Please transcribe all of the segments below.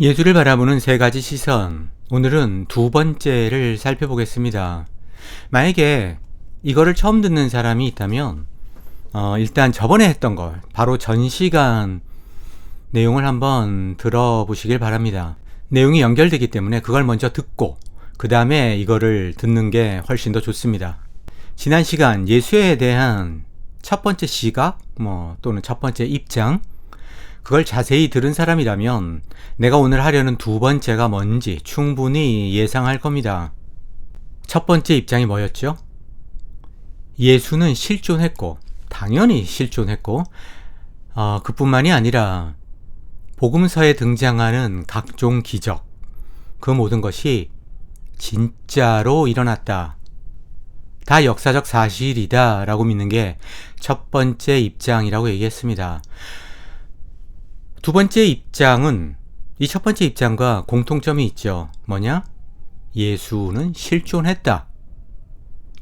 예수를 바라보는 세 가지 시선. 오늘은 두 번째를 살펴보겠습니다. 만약에 이거를 처음 듣는 사람이 있다면 일단 저번에 했던 걸 바로 전 시간 내용을 한번 들어보시길 바랍니다. 내용이 연결되기 때문에 그걸 먼저 듣고 그 다음에 이거를 듣는 게 훨씬 더 좋습니다. 지난 시간 예수에 대한 첫 번째 시각 또는 첫 번째 입장, 그걸 자세히 들은 사람이라면 내가 오늘 하려는 두 번째가 뭔지 충분히 예상할 겁니다. 첫 번째 입장이 뭐였죠? 예수는 실존했고, 당연히 실존했고, 그뿐만이 아니라 복음서에 등장하는 각종 기적, 그 모든 것이 진짜로 일어났다, 다 역사적 사실이다 라고 믿는 게 첫 번째 입장이라고 얘기했습니다. 두 번째 입장은 이 첫 번째 입장과 공통점이 있죠. 뭐냐? 예수는 실존했다.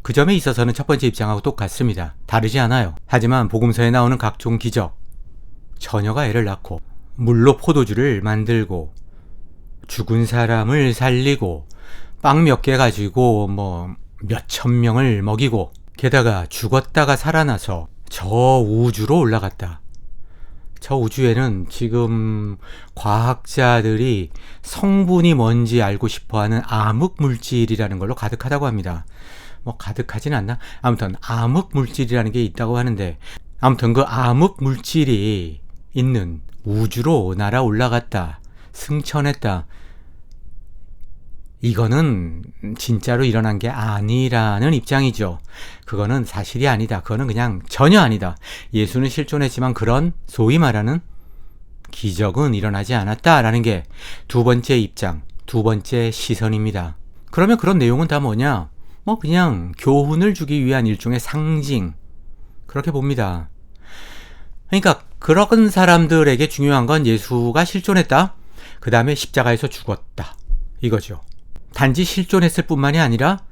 그 점에 있어서는 첫 번째 입장하고 똑같습니다. 다르지 않아요. 하지만 복음서에 나오는 각종 기적, 처녀가 애를 낳고 물로 포도주를 만들고 죽은 사람을 살리고 빵 몇 개 가지고 몇천 명을 먹이고, 게다가 죽었다가 살아나서 저 우주로 올라갔다. 저 우주에는 지금 과학자들이 성분이 뭔지 알고 싶어하는 암흑물질이라는 걸로 가득하다고 합니다. 가득하진 않나? 아무튼 암흑물질이라는 게 있다고 하는데, 아무튼 그 암흑물질이 있는 우주로 날아 올라갔다, 승천했다, 이거는 진짜로 일어난 게 아니라는 입장이죠. 그거는 사실이 아니다. 그거는 그냥 전혀 아니다. 예수는 실존했지만 그런 소위 말하는 기적은 일어나지 않았다라는 게 두 번째 입장, 두 번째 시선입니다. 그러면 그런 내용은 다 뭐냐? 그냥 교훈을 주기 위한 일종의 상징, 그렇게 봅니다. 그러니까 그런 사람들에게 중요한 건 예수가 실존했다, 그 다음에 십자가에서 죽었다, 이거죠. 단지 실존했을 뿐만이 아니라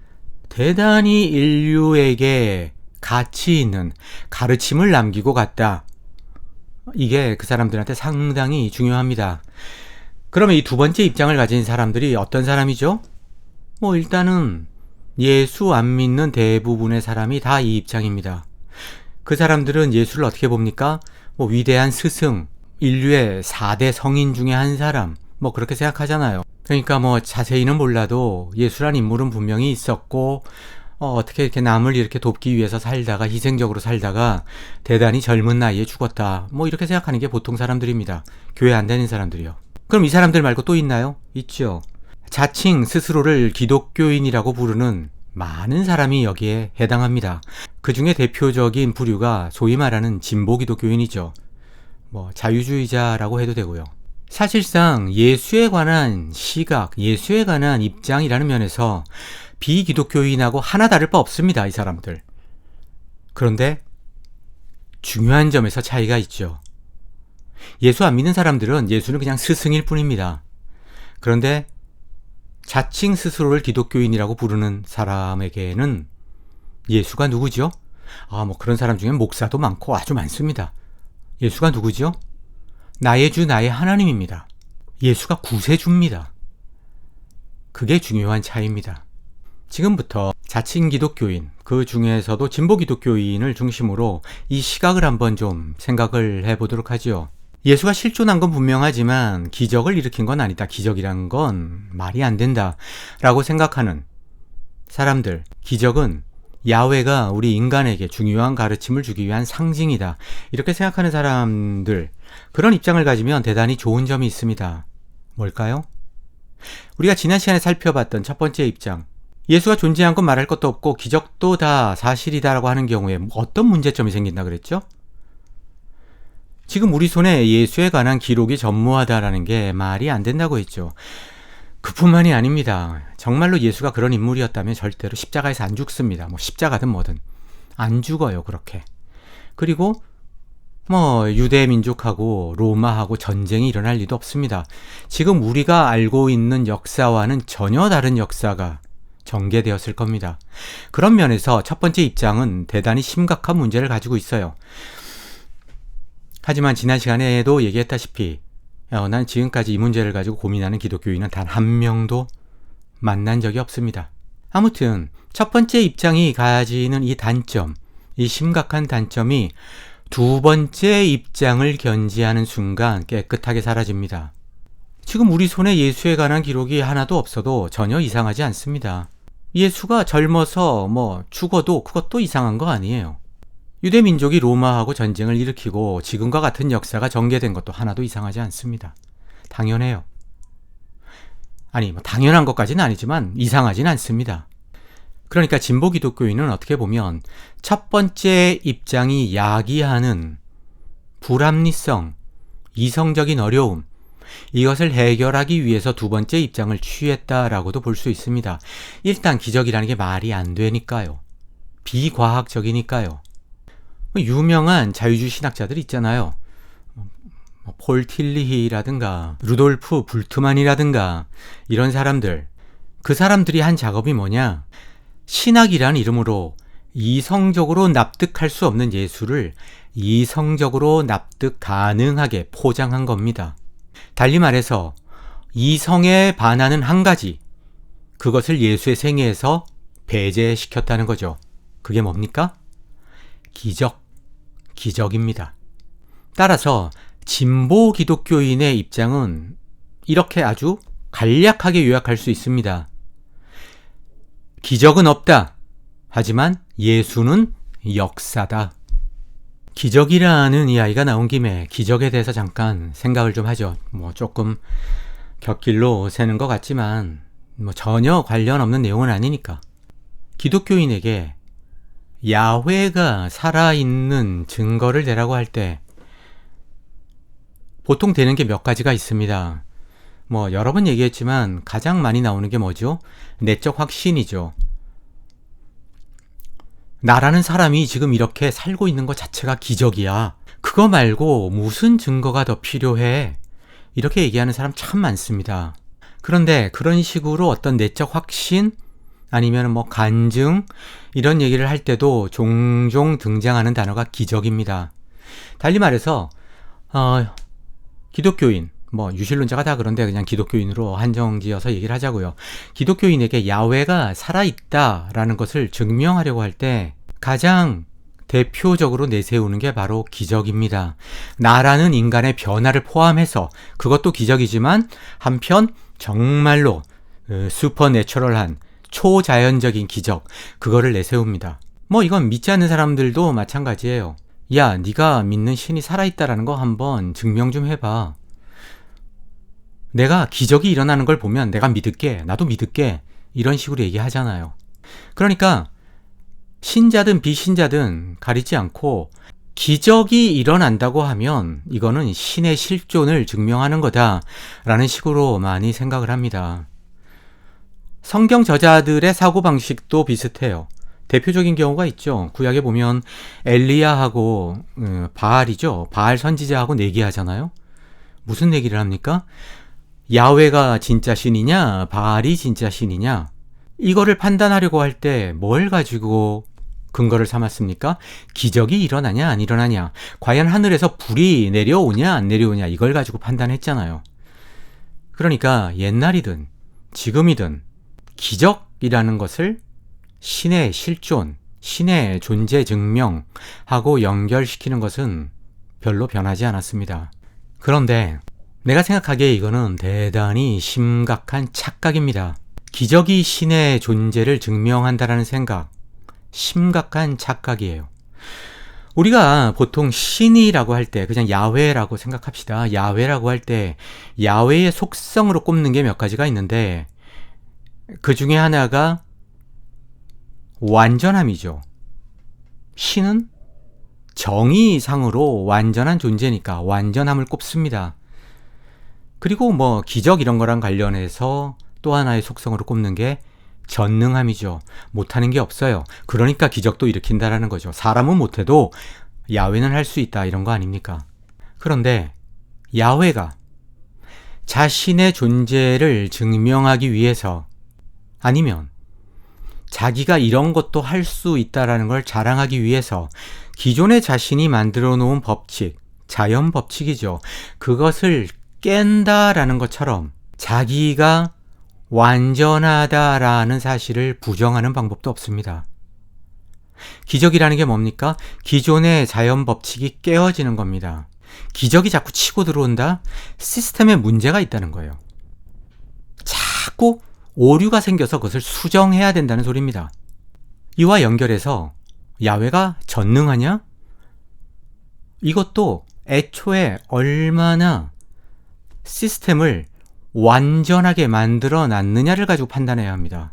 대단히 인류에게 가치 있는 가르침을 남기고 갔다. 이게 그 사람들한테 상당히 중요합니다. 그러면 이 두 번째 입장을 가진 사람들이 어떤 사람이죠? 일단은 예수 안 믿는 대부분의 사람이 다 이 입장입니다. 그 사람들은 예수를 어떻게 봅니까? 위대한 스승, 인류의 4대 성인 중에 한 사람, 그렇게 생각하잖아요. 그러니까 자세히는 몰라도 예수란 인물은 분명히 있었고, 어떻게 이렇게 남을 이렇게 돕기 위해서 살다가, 희생적으로 살다가 대단히 젊은 나이에 죽었다, 이렇게 생각하는 게 보통 사람들입니다. 교회 안 다니는 사람들이요. 그럼 이 사람들 말고 또 있나요? 있죠. 자칭 스스로를 기독교인이라고 부르는 많은 사람이 여기에 해당합니다. 그 중에 대표적인 부류가 소위 말하는 진보 기독교인이죠. 자유주의자라고 해도 되고요. 사실상 예수에 관한 시각, 예수에 관한 입장이라는 면에서 비기독교인하고 하나 다를 바 없습니다, 이 사람들. 그런데 중요한 점에서 차이가 있죠. 예수 안 믿는 사람들은 예수는 그냥 스승일 뿐입니다. 그런데 자칭 스스로를 기독교인이라고 부르는 사람에게는 예수가 누구죠? 그런 사람 중엔 목사도 많고 아주 많습니다. 예수가 누구죠? 나의 주, 나의 하나님입니다. 예수가 구세주입니다. 그게 중요한 차이입니다. 지금부터 자칭 기독교인, 그 중에서도 진보 기독교인을 중심으로 이 시각을 한번 좀 생각을 해보도록 하죠. 예수가 실존한 건 분명하지만 기적을 일으킨 건 아니다, 기적이란 건 말이 안 된다 라고 생각하는 사람들, 기적은 야훼가 우리 인간에게 중요한 가르침을 주기 위한 상징이다, 이렇게 생각하는 사람들, 그런 입장을 가지면 대단히 좋은 점이 있습니다. 뭘까요? 우리가 지난 시간에 살펴봤던 첫 번째 입장, 예수가 존재한 건 말할 것도 없고 기적도 다 사실이다라고 하는 경우에 어떤 문제점이 생긴다 그랬죠? 지금 우리 손에 예수에 관한 기록이 전무하다라는 게 말이 안 된다고 했죠. 그뿐만이 아닙니다. 정말로 예수가 그런 인물이었다면 절대로 십자가에서 안 죽습니다. 십자가든 뭐든 안 죽어요, 그렇게. 그리고 유대 민족하고 로마하고 전쟁이 일어날 리도 없습니다. 지금 우리가 알고 있는 역사와는 전혀 다른 역사가 전개되었을 겁니다. 그런 면에서 첫 번째 입장은 대단히 심각한 문제를 가지고 있어요. 하지만 지난 시간에도 얘기했다시피 난 지금까지 이 문제를 가지고 고민하는 기독교인은 단 한 명도 만난 적이 없습니다. 아무튼 첫 번째 입장이 가지는 이 단점, 이 심각한 단점이 두 번째 입장을 견지하는 순간 깨끗하게 사라집니다. 지금 우리 손에 예수에 관한 기록이 하나도 없어도 전혀 이상하지 않습니다. 예수가 젊어서 죽어도 그것도 이상한 거 아니에요. 유대 민족이 로마하고 전쟁을 일으키고 지금과 같은 역사가 전개된 것도 하나도 이상하지 않습니다. 당연해요. 아니, 당연한 것까지는 아니지만 이상하진 않습니다. 그러니까 진보 기독교인은 어떻게 보면 첫 번째 입장이 야기하는 불합리성, 이성적인 어려움, 이것을 해결하기 위해서 두 번째 입장을 취했다라고도 볼 수 있습니다. 일단 기적이라는 게 말이 안 되니까요. 비과학적이니까요. 유명한 자유주의 신학자들 있잖아요. 폴 틸리히라든가 루돌프 불트만이라든가 이런 사람들. 그 사람들이 한 작업이 뭐냐? 신학이라는 이름으로 이성적으로 납득할 수 없는 예수를 이성적으로 납득 가능하게 포장한 겁니다. 달리 말해서 이성에 반하는 한 가지, 그것을 예수의 생애에서 배제시켰다는 거죠. 그게 뭡니까? 기적입니다. 따라서 진보 기독교인의 입장은 이렇게 아주 간략하게 요약할 수 있습니다. 기적은 없다. 하지만 예수는 역사다. 기적이라는 이야기가 나온 김에 기적에 대해서 잠깐 생각을 좀 하죠. 조금 곁길로 새는 것 같지만 전혀 관련 없는 내용은 아니니까. 기독교인에게 야훼가 살아있는 증거를 대라고 할 때 보통 되는 게 몇 가지가 있습니다. 여러 번 얘기했지만 가장 많이 나오는 게 뭐죠? 내적 확신이죠. 나라는 사람이 지금 이렇게 살고 있는 것 자체가 기적이야. 그거 말고 무슨 증거가 더 필요해? 이렇게 얘기하는 사람 참 많습니다. 그런데 그런 식으로 어떤 내적 확신 아니면 간증 이런 얘기를 할 때도 종종 등장하는 단어가 기적입니다. 달리 말해서 기독교인, 유신론자가 다 그런데 그냥 기독교인으로 한정지어서 얘기를 하자고요. 기독교인에게 야훼가 살아있다라는 것을 증명하려고 할 때 가장 대표적으로 내세우는 게 바로 기적입니다. 나라는 인간의 변화를 포함해서 그것도 기적이지만 한편 정말로 슈퍼내추럴한 초자연적인 기적, 그거를 내세웁니다. 이건 믿지 않는 사람들도 마찬가지예요. 야, 네가 믿는 신이 살아있다라는 거 한번 증명 좀 해봐. 내가 기적이 일어나는 걸 보면 내가 믿을게, 나도 믿을게, 이런 식으로 얘기하잖아요. 그러니까 신자든 비신자든 가리지 않고 기적이 일어난다고 하면 이거는 신의 실존을 증명하는 거다라는 식으로 많이 생각을 합니다. 성경 저자들의 사고방식도 비슷해요. 대표적인 경우가 있죠. 구약에 보면 엘리야하고 바알이죠. 바알 선지자하고 내기하잖아요. 무슨 내기를 합니까? 야훼가 진짜 신이냐, 바알이 진짜 신이냐, 이거를 판단하려고 할 때 뭘 가지고 근거를 삼았습니까? 기적이 일어나냐 안 일어나냐, 과연 하늘에서 불이 내려오냐 안 내려오냐, 이걸 가지고 판단했잖아요. 그러니까 옛날이든 지금이든 기적이라는 것을 신의 실존, 신의 존재 증명하고 연결시키는 것은 별로 변하지 않았습니다. 그런데 내가 생각하기에 이거는 대단히 심각한 착각입니다. 기적이 신의 존재를 증명한다라는 생각, 심각한 착각이에요. 우리가 보통 신이라고 할 때 그냥 야훼라고 생각합시다. 야훼라고 할 때 야훼의 속성으로 꼽는 게 몇 가지가 있는데 그 중에 하나가 완전함이죠. 신은 정의상으로 완전한 존재니까 완전함을 꼽습니다. 그리고 기적 이런 거랑 관련해서 또 하나의 속성으로 꼽는 게 전능함이죠. 못하는 게 없어요. 그러니까 기적도 일으킨다라는 거죠. 사람은 못해도 야훼는 할 수 있다, 이런 거 아닙니까? 그런데 야훼가 자신의 존재를 증명하기 위해서, 아니면 자기가 이런 것도 할 수 있다라는 걸 자랑하기 위해서 기존에 자신이 만들어 놓은 법칙, 자연 법칙이죠. 그것을 깬다라는 것처럼 자기가 완전하다라는 사실을 부정하는 방법도 없습니다. 기적이라는 게 뭡니까? 기존의 자연 법칙이 깨어지는 겁니다. 기적이 자꾸 치고 들어온다? 시스템에 문제가 있다는 거예요. 자꾸 오류가 생겨서 그것을 수정해야 된다는 소리입니다. 이와 연결해서 야훼가 전능하냐? 이것도 애초에 얼마나 시스템을 완전하게 만들어 놨느냐를 가지고 판단해야 합니다.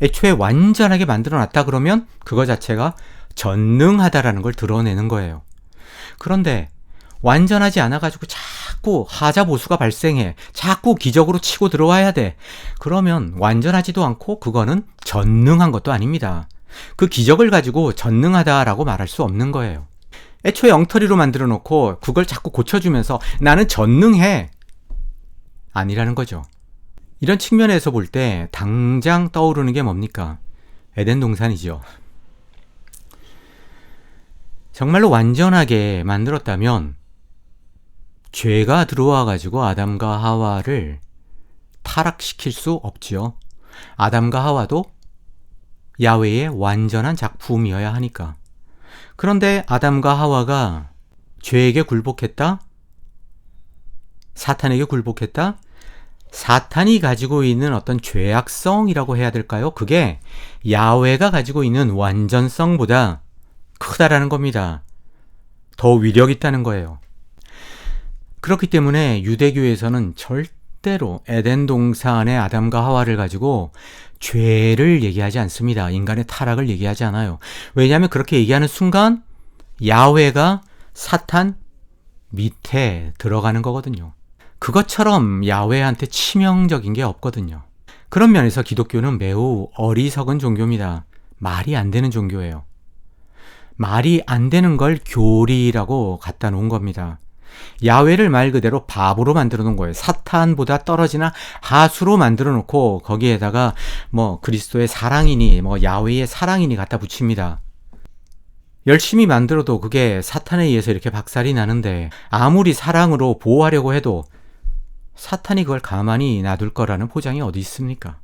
애초에 완전하게 만들어 놨다 그러면 그거 자체가 전능하다라는 걸 드러내는 거예요. 그런데 완전하지 않아가지고 자꾸 하자보수가 발생해. 자꾸 기적으로 치고 들어와야 돼. 그러면 완전하지도 않고 그거는 전능한 것도 아닙니다. 그 기적을 가지고 전능하다라고 말할 수 없는 거예요. 애초에 엉터리로 만들어 놓고 그걸 자꾸 고쳐주면서 나는 전능해. 아니라는 거죠. 이런 측면에서 볼 때 당장 떠오르는 게 뭡니까? 에덴 동산이죠. 정말로 완전하게 만들었다면 죄가 들어와 가지고 아담과 하와를 타락시킬 수 없지요. 아담과 하와도 야훼의 완전한 작품이어야 하니까. 그런데 아담과 하와가 죄에게 굴복했다? 사탄에게 굴복했다? 사탄이 가지고 있는 어떤 죄악성이라고 해야 될까요? 그게 야훼가 가지고 있는 완전성보다 크다라는 겁니다. 더 위력 있다는 거예요. 그렇기 때문에 유대교에서는 절대로 에덴 동산의 아담과 하와를 가지고 죄를 얘기하지 않습니다. 인간의 타락을 얘기하지 않아요. 왜냐하면 그렇게 얘기하는 순간 야훼가 사탄 밑에 들어가는 거거든요. 그것처럼 야훼한테 치명적인 게 없거든요. 그런 면에서 기독교는 매우 어리석은 종교입니다. 말이 안 되는 종교예요. 말이 안 되는 걸 교리라고 갖다 놓은 겁니다. 야훼를 말 그대로 바보로 만들어 놓은 거예요. 사탄보다 떨어지나 하수로 만들어 놓고 거기에다가 뭐 그리스도의 사랑이니 뭐 야훼의 사랑이니 갖다 붙입니다. 열심히 만들어도 그게 사탄에 의해서 이렇게 박살이 나는데 아무리 사랑으로 보호하려고 해도 사탄이 그걸 가만히 놔둘 거라는 보장이 어디 있습니까?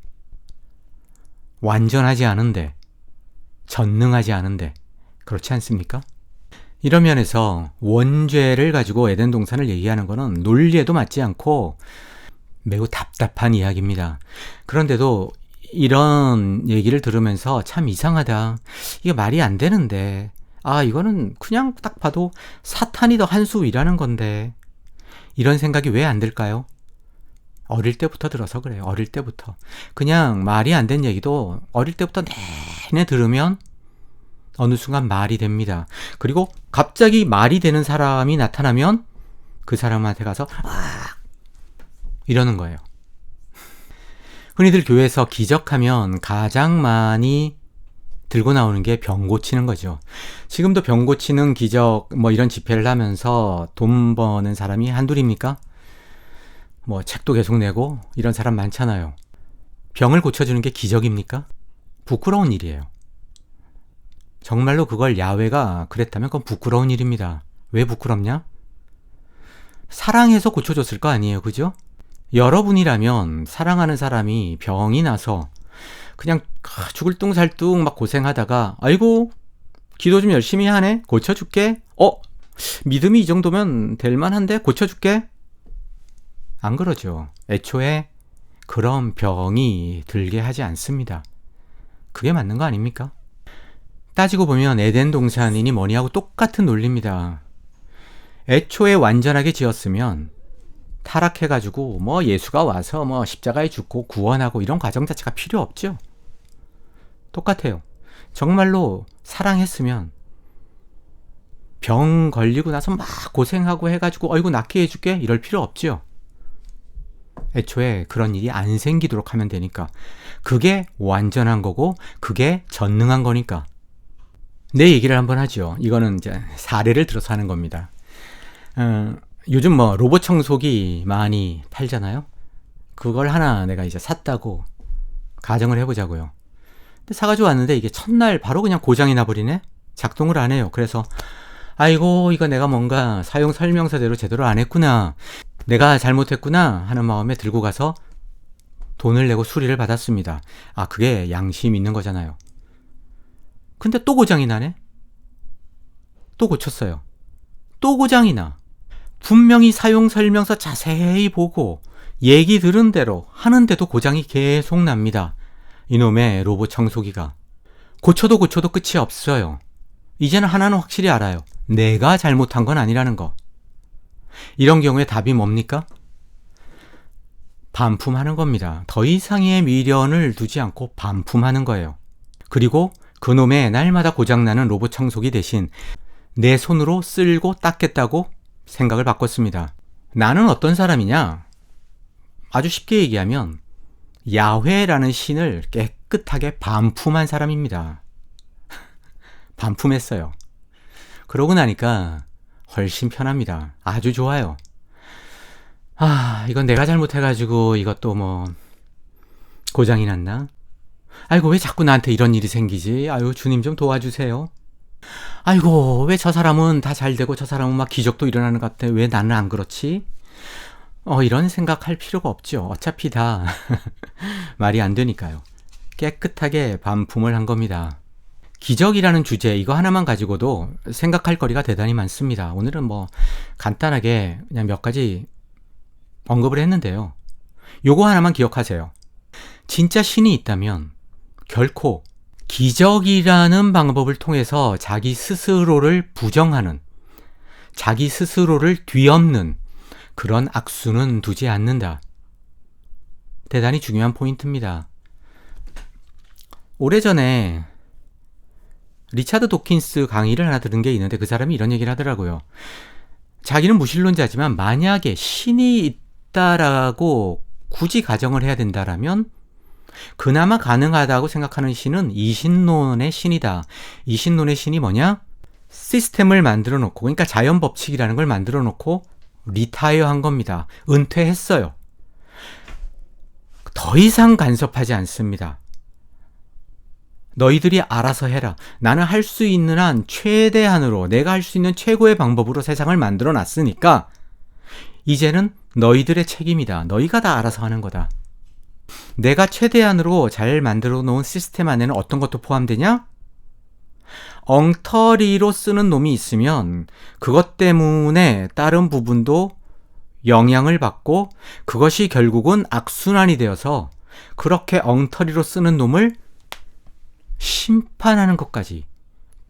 완전하지 않은데, 전능하지 않은데, 그렇지 않습니까? 이런 면에서 원죄를 가지고 에덴 동산을 얘기하는 것은 논리에도 맞지 않고 매우 답답한 이야기입니다. 그런데도 이런 얘기를 들으면서 참 이상하다. 이게 말이 안 되는데, 이거는 그냥 딱 봐도 사탄이 더 한 수 위라는 건데, 이런 생각이 왜 안 들까요? 어릴 때부터 들어서 그래요. 어릴 때부터. 그냥 말이 안 된 얘기도 어릴 때부터 내내 들으면 어느 순간 말이 됩니다. 그리고 갑자기 말이 되는 사람이 나타나면 그 사람한테 가서 이러는 거예요. 흔히들 교회에서 기적하면 가장 많이 들고 나오는 게 병 고치는 거죠. 지금도 병 고치는 기적 뭐 이런 집회를 하면서 돈 버는 사람이 한둘입니까? 뭐 책도 계속 내고 이런 사람 많잖아요. 병을 고쳐주는 게 기적입니까? 부끄러운 일이에요. 정말로 그걸 야훼가 그랬다면 그건 부끄러운 일입니다. 왜 부끄럽냐? 사랑해서 고쳐줬을 거 아니에요. 그죠? 여러분이라면 사랑하는 사람이 병이 나서 그냥 죽을 뚱살뚱 막 고생하다가 아이고 기도 좀 열심히 하네? 고쳐줄게? 믿음이 이 정도면 될만한데? 고쳐줄게? 안 그러죠. 애초에 그런 병이 들게 하지 않습니다. 그게 맞는 거 아닙니까? 따지고 보면 에덴 동산이니 뭐니 하고 똑같은 논리입니다. 애초에 완전하게 지었으면 타락해가지고 뭐 예수가 와서 뭐 십자가에 죽고 구원하고 이런 과정 자체가 필요 없죠. 똑같아요. 정말로 사랑했으면 병 걸리고 나서 막 고생하고 해가지고 어이구 낫게 해줄게 이럴 필요 없죠. 애초에 그런 일이 안 생기도록 하면 되니까. 그게 완전한 거고 그게 전능한 거니까. 내 얘기를 한번 하죠. 이거는 이제 사례를 들어서 하는 겁니다. 요즘 뭐 로봇 청소기 많이 팔잖아요. 그걸 하나 내가 이제 샀다고 가정을 해보자고요. 근데 사가지고 왔는데 이게 첫날 바로 그냥 고장이 나버리네? 작동을 안 해요. 그래서 아이고 이거 내가 뭔가 사용 설명서대로 제대로 안 했구나. 내가 잘못했구나 하는 마음에 들고 가서 돈을 내고 수리를 받았습니다. 아, 그게 양심 있는 거잖아요. 근데 또 고장이 나네? 또 고쳤어요. 또 고장이 나. 분명히 사용 설명서 자세히 보고 얘기 들은 대로 하는데도 고장이 계속 납니다. 이놈의 로봇 청소기가. 고쳐도 끝이 없어요. 이제는 하나는 확실히 알아요. 내가 잘못한 건 아니라는 거. 이런 경우에 답이 뭡니까? 반품하는 겁니다. 더 이상의 미련을 두지 않고 반품하는 거예요. 그리고 그놈의 날마다 고장나는 로봇 청소기 대신 내 손으로 쓸고 닦겠다고 생각을 바꿨습니다. 나는 어떤 사람이냐? 아주 쉽게 얘기하면 야훼라는 신을 깨끗하게 반품한 사람입니다. 반품했어요. 그러고 나니까 훨씬 편합니다. 아주 좋아요. 아, 이건 내가 잘못해가지고 이것도 뭐 고장이 났나? 아이고, 왜 자꾸 나한테 이런 일이 생기지? 아유, 주님 좀 도와주세요. 아이고, 왜 저 사람은 다 잘 되고 저 사람은 막 기적도 일어나는 것 같아. 왜 나는 안 그렇지? 이런 생각할 필요가 없죠. 어차피 다 말이 안 되니까요. 깨끗하게 반품을 한 겁니다. 기적이라는 주제, 이거 하나만 가지고도 생각할 거리가 대단히 많습니다. 오늘은 뭐 간단하게 그냥 몇 가지 언급을 했는데요. 요거 하나만 기억하세요. 진짜 신이 있다면 결코 기적이라는 방법을 통해서 자기 스스로를 부정하는, 자기 스스로를 뒤엎는 그런 악수는 두지 않는다. 대단히 중요한 포인트입니다. 오래전에 리차드 도킨스 강의를 하나 들은 게 있는데 그 사람이 이런 얘기를 하더라고요. 자기는 무신론자지만 만약에 신이 있다라고 굳이 가정을 해야 된다라면 그나마 가능하다고 생각하는 신은 이신론의 신이다. 이신론의 신이 뭐냐? 시스템을 만들어 놓고, 그러니까 자연 법칙이라는 걸 만들어 놓고 리타이어 한 겁니다. 은퇴했어요. 더 이상 간섭하지 않습니다. 너희들이 알아서 해라. 나는 할 수 있는 한 최대한으로, 내가 할 수 있는 최고의 방법으로 세상을 만들어 놨으니까 이제는 너희들의 책임이다. 너희가 다 알아서 하는 거다. 내가 최대한으로 잘 만들어 놓은 시스템 안에는 어떤 것도 포함되냐? 엉터리로 쓰는 놈이 있으면 그것 때문에 다른 부분도 영향을 받고 그것이 결국은 악순환이 되어서 그렇게 엉터리로 쓰는 놈을 심판하는 것까지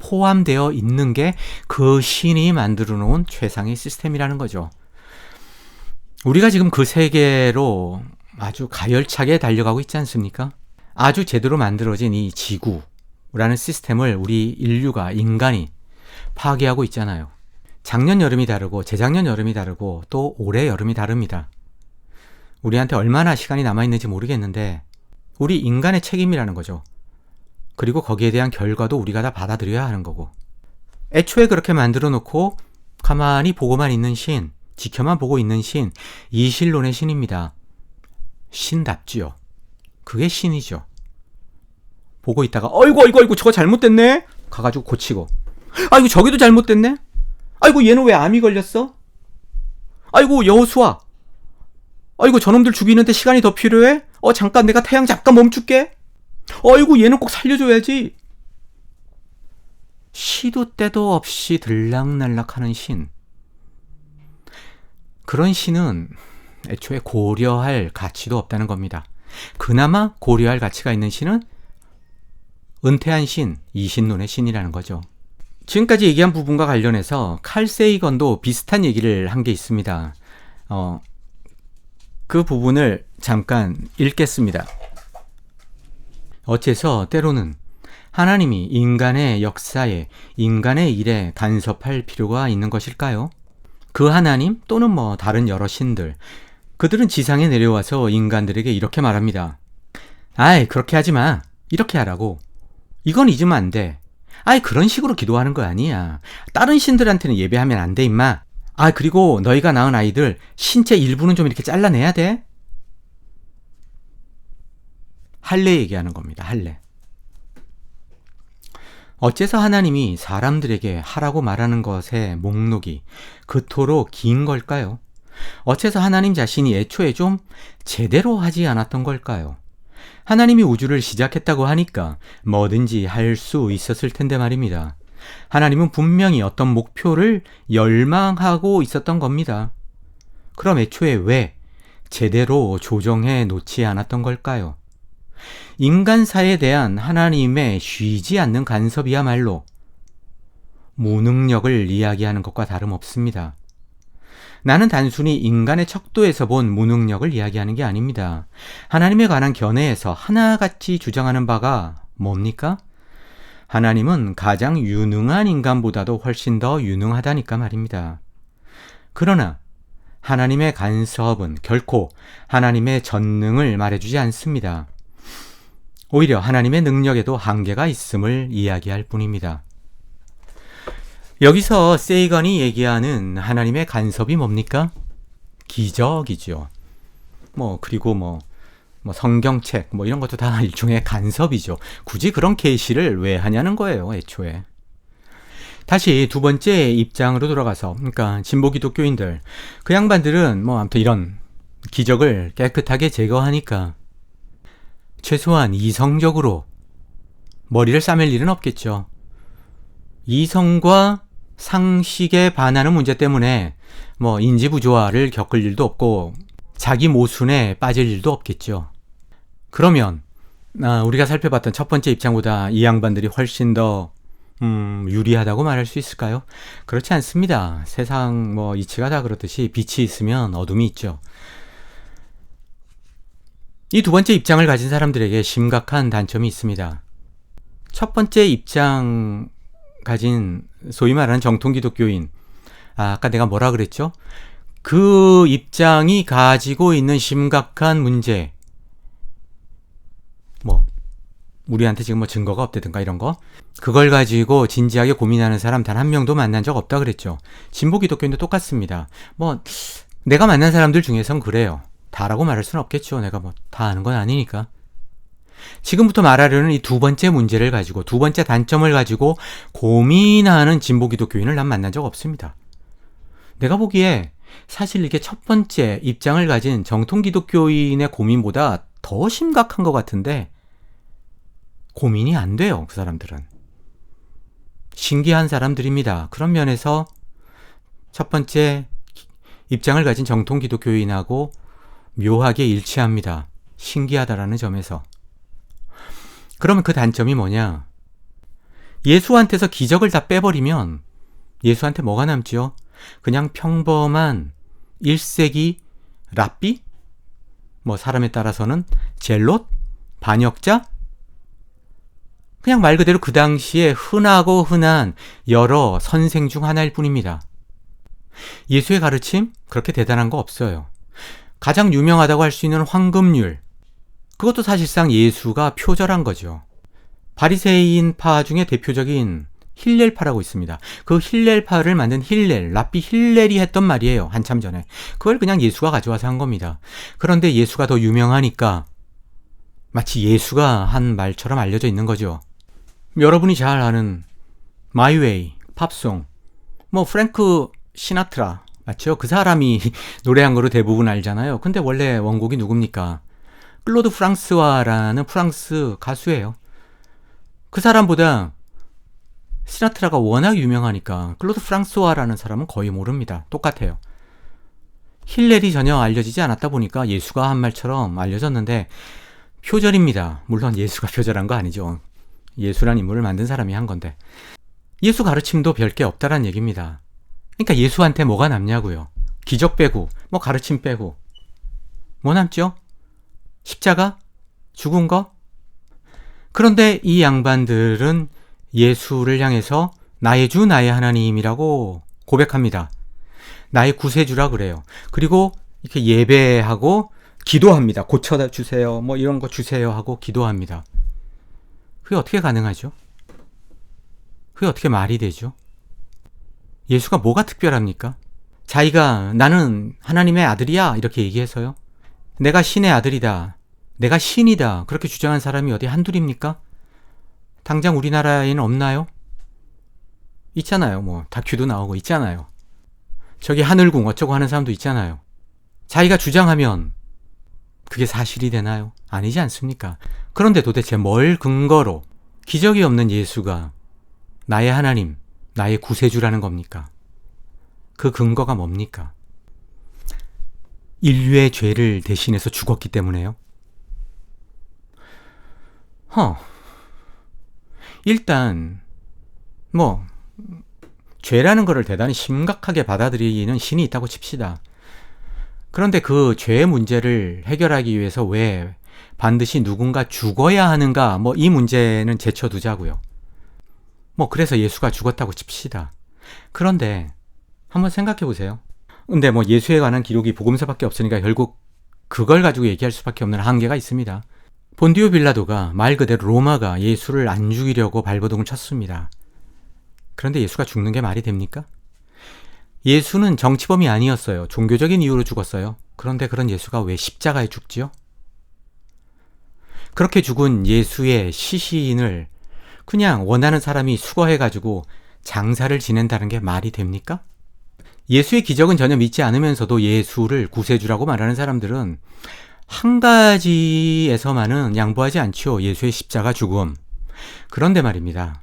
포함되어 있는 게 그 신이 만들어 놓은 최상의 시스템이라는 거죠. 우리가 지금 그 세계로 아주 가열차게 달려가고 있지 않습니까? 아주 제대로 만들어진 이 지구라는 시스템을 우리 인류가, 인간이 파괴하고 있잖아요. 작년 여름이 다르고 재작년 여름이 다르고 또 올해 여름이 다릅니다. 우리한테 얼마나 시간이 남아있는지 모르겠는데 우리 인간의 책임이라는 거죠. 그리고 거기에 대한 결과도 우리가 다 받아들여야 하는 거고. 애초에 그렇게 만들어 놓고 가만히 보고만 있는 신, 지켜만 보고 있는 신, 이신론의 신입니다. 신답지요. 그게 신이죠. 보고 있다가 어이구 저거 잘못됐네? 가가지고 고치고, 아이고 저기도 잘못됐네? 아이고 얘는 왜 암이 걸렸어? 아이고 여호수아, 아이고 저놈들 죽이는데 시간이 더 필요해? 잠깐 내가 태양 잠깐 멈출게. 아이고 얘는 꼭 살려줘야지. 시도 때도 없이 들락날락하는 신. 그런 신은 애초에 고려할 가치도 없다는 겁니다. 그나마 고려할 가치가 있는 신은 은퇴한 신, 이신론의 신이라는 거죠. 지금까지 얘기한 부분과 관련해서 칼 세이건도 비슷한 얘기를 한 게 있습니다. 그 부분을 잠깐 읽겠습니다. 어째서 때로는 하나님이 인간의 역사에, 인간의 일에 간섭할 필요가 있는 것일까요? 그 하나님 또는 뭐 다른 여러 신들, 그들은 지상에 내려와서 인간들에게 이렇게 말합니다. 아이 그렇게 하지 마. 이렇게 하라고. 이건 잊으면 안 돼. 아이 그런 식으로 기도하는 거 아니야. 다른 신들한테는 예배하면 안 돼 임마. 아 그리고 너희가 낳은 아이들 신체 일부는 좀 이렇게 잘라내야 돼. 할례 얘기하는 겁니다. 할례. 어째서 하나님이 사람들에게 하라고 말하는 것의 목록이 그토록 긴 걸까요? 어째서 하나님 자신이 애초에 좀 제대로 하지 않았던 걸까요? 하나님이 우주를 시작했다고 하니까 뭐든지 할 수 있었을 텐데 말입니다. 하나님은 분명히 어떤 목표를 열망하고 있었던 겁니다. 그럼 애초에 왜 제대로 조정해 놓지 않았던 걸까요? 인간사에 대한 하나님의 쉬지 않는 간섭이야말로 무능력을 이야기하는 것과 다름없습니다. 나는 단순히 인간의 척도에서 본 무능력을 이야기하는 게 아닙니다. 하나님에 관한 견해에서 하나같이 주장하는 바가 뭡니까? 하나님은 가장 유능한 인간보다도 훨씬 더 유능하다니까 말입니다. 그러나 하나님의 간섭은 결코 하나님의 전능을 말해주지 않습니다. 오히려 하나님의 능력에도 한계가 있음을 이야기할 뿐입니다. 여기서 세이건이 얘기하는 하나님의 간섭이 뭡니까? 기적이죠. 그리고 성경책 이런 것도 다 일종의 간섭이죠. 굳이 그런 계시를 왜 하냐는 거예요, 애초에. 다시 두 번째 입장으로 돌아가서, 그러니까 진보 기독교인들, 그 양반들은 아무튼 이런 기적을 깨끗하게 제거하니까 최소한 이성적으로 머리를 싸맬 일은 없겠죠. 이성과 상식에 반하는 문제 때문에 인지부조화를 겪을 일도 없고 자기 모순에 빠질 일도 없겠죠. 그러면 우리가 살펴봤던 첫 번째 입장보다 이 양반들이 훨씬 더 유리하다고 말할 수 있을까요? 그렇지 않습니다. 세상 이치가 다 그렇듯이 빛이 있으면 어둠이 있죠. 이 두 번째 입장을 가진 사람들에게 심각한 단점이 있습니다. 첫 번째 입장 가진 소위 말하는 정통 기독교인, 아까 내가 뭐라 그랬죠? 그 입장이 가지고 있는 심각한 문제, 우리한테 지금 증거가 없다든가 이런 거, 그걸 가지고 진지하게 고민하는 사람 단 한 명도 만난 적 없다 그랬죠. 진보 기독교인도 똑같습니다. 내가 만난 사람들 중에선 그래요. 다라고 말할 수는 없겠죠. 내가 다 아는 건 아니니까. 지금부터 말하려는 이 두 번째 문제를 가지고, 두 번째 단점을 가지고 고민하는 진보 기독교인을 난 만난 적 없습니다. 내가 보기에 사실 이게 첫 번째 입장을 가진 정통 기독교인의 고민보다 더 심각한 것 같은데 고민이 안 돼요. 그 사람들은. 신기한 사람들입니다. 그런 면에서 첫 번째 입장을 가진 정통 기독교인하고 묘하게 일치합니다. 신기하다라는 점에서. 그러면 그 단점이 뭐냐? 예수한테서 기적을 다 빼버리면 예수한테 뭐가 남지요? 그냥 평범한 1세기 랍비? 사람에 따라서는 젤롯? 반역자? 그냥 말 그대로 그 당시에 흔하고 흔한 여러 선생 중 하나일 뿐입니다. 예수의 가르침? 그렇게 대단한 거 없어요. 가장 유명하다고 할 수 있는 황금률, 그것도 사실상 예수가 표절한 거죠. 바리새인파 중에 대표적인 힐렐파라고 있습니다. 그 힐렐파를 만든 힐렐, 랍비 힐렐이 했던 말이에요. 한참 전에. 그걸 그냥 예수가 가져와서 한 겁니다. 그런데 예수가 더 유명하니까 마치 예수가 한 말처럼 알려져 있는 거죠. 여러분이 잘 아는 My Way, 팝송, 프랭크 시나트라, 맞죠? 그 사람이 노래한 거로 대부분 알잖아요. 근데 원래 원곡이 누굽니까? 클로드 프랑스와라는 프랑스 가수예요. 그 사람보다 시나트라가 워낙 유명하니까 클로드 프랑스와라는 사람은 거의 모릅니다. 똑같아요. 힐렐이 전혀 알려지지 않았다 보니까 예수가 한 말처럼 알려졌는데 표절입니다. 물론 예수가 표절한 거 아니죠. 예수란 인물을 만든 사람이 한 건데. 예수 가르침도 별게 없다란 얘기입니다. 그러니까 예수한테 뭐가 남냐고요. 기적 빼고 가르침 빼고 뭐 남죠? 십자가? 죽은 거? 그런데 이 양반들은 예수를 향해서 나의 주 나의 하나님이라고 고백합니다. 나의 구세주라 그래요. 그리고 이렇게 예배하고 기도합니다. 고쳐주세요. 이런 거 주세요 하고 기도합니다. 그게 어떻게 가능하죠? 그게 어떻게 말이 되죠? 예수가 뭐가 특별합니까? 자기가 나는 하나님의 아들이야 이렇게 얘기해서요. 내가 신의 아들이다. 내가 신이다. 그렇게 주장한 사람이 어디 한둘입니까? 당장 우리나라에는 없나요? 있잖아요. 다큐도 나오고 있잖아요. 저기 하늘궁 어쩌고 하는 사람도 있잖아요. 자기가 주장하면 그게 사실이 되나요? 아니지 않습니까? 그런데 도대체 뭘 근거로 기적이 없는 예수가 나의 하나님, 나의 구세주라는 겁니까? 그 근거가 뭡니까? 인류의 죄를 대신해서 죽었기 때문에요? 일단 죄라는 거를 대단히 심각하게 받아들이는 신이 있다고 칩시다. 그런데 그 죄의 문제를 해결하기 위해서 왜 반드시 누군가 죽어야 하는가, 이 문제는 제쳐두자고요. 그래서 예수가 죽었다고 칩시다. 그런데 한번 생각해 보세요. 근데 예수에 관한 기록이 복음서밖에 없으니까 결국 그걸 가지고 얘기할 수밖에 없는 한계가 있습니다. 본디오 빌라도가 말 그대로 로마가 예수를 안 죽이려고 발버둥을 쳤습니다. 그런데 예수가 죽는 게 말이 됩니까? 예수는 정치범이 아니었어요. 종교적인 이유로 죽었어요. 그런데 그런 예수가 왜 십자가에 죽지요? 그렇게 죽은 예수의 시신을 그냥 원하는 사람이 수거해가지고 장사를 지낸다는 게 말이 됩니까? 예수의 기적은 전혀 믿지 않으면서도 예수를 구세주라고 말하는 사람들은 한 가지에서만은 양보하지 않죠. 예수의 십자가 죽음. 그런데 말입니다.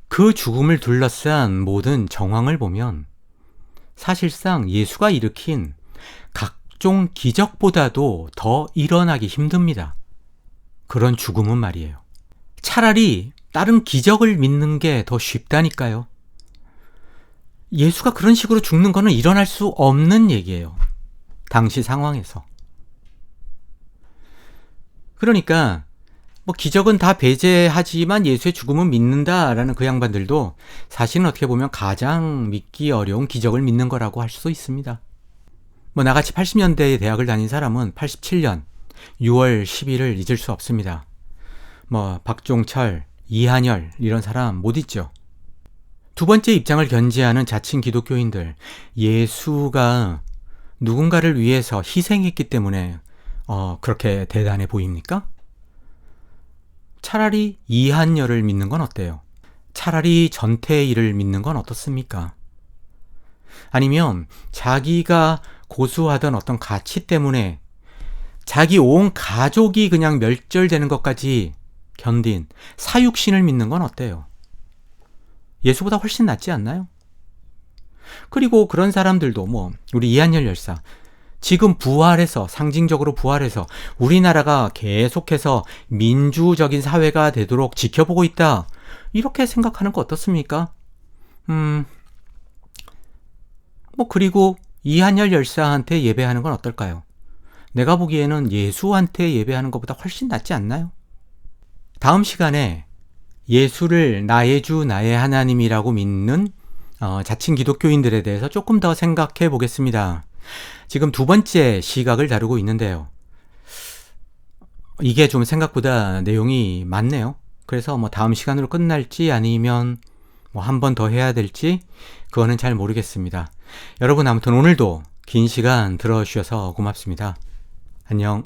그 죽음을 둘러싼 모든 정황을 보면 사실상 예수가 일으킨 각종 기적보다도 더 일어나기 힘듭니다. 그런 죽음은 말이에요. 차라리 다른 기적을 믿는 게 더 쉽다니까요. 예수가 그런 식으로 죽는 거는 일어날 수 없는 얘기예요. 당시 상황에서. 그러니까 기적은 다 배제하지만 예수의 죽음은 믿는다라는 그 양반들도 사실은 어떻게 보면 가장 믿기 어려운 기적을 믿는 거라고 할 수도 있습니다. 나같이 80년대에 대학을 다닌 사람은 87년 6월 10일을 잊을 수 없습니다. 박종철, 이한열 이런 사람 못 잊죠. 두 번째 입장을 견지하는 자칭 기독교인들, 예수가 누군가를 위해서 희생했기 때문에 그렇게 대단해 보입니까? 차라리 이한열을 믿는 건 어때요? 차라리 전태일을 믿는 건 어떻습니까? 아니면 자기가 고수하던 어떤 가치 때문에 자기 온 가족이 그냥 멸절되는 것까지 견딘 사육신을 믿는 건 어때요? 예수보다 훨씬 낫지 않나요? 그리고 그런 사람들도 우리 이한열 열사 지금 부활해서 상징적으로 부활해서 우리나라가 계속해서 민주적인 사회가 되도록 지켜보고 있다. 이렇게 생각하는 거 어떻습니까? 그리고 이한열 열사한테 예배하는 건 어떨까요? 내가 보기에는 예수한테 예배하는 것보다 훨씬 낫지 않나요? 다음 시간에 예수를 나의 주, 나의 하나님이라고 믿는 자칭 기독교인들에 대해서 조금 더 생각해 보겠습니다. 지금 두 번째 시각을 다루고 있는데요. 이게 좀 생각보다 내용이 많네요. 그래서 다음 시간으로 끝날지 아니면 한 번 더 해야 될지 그거는 잘 모르겠습니다. 여러분 아무튼 오늘도 긴 시간 들어주셔서 고맙습니다. 안녕.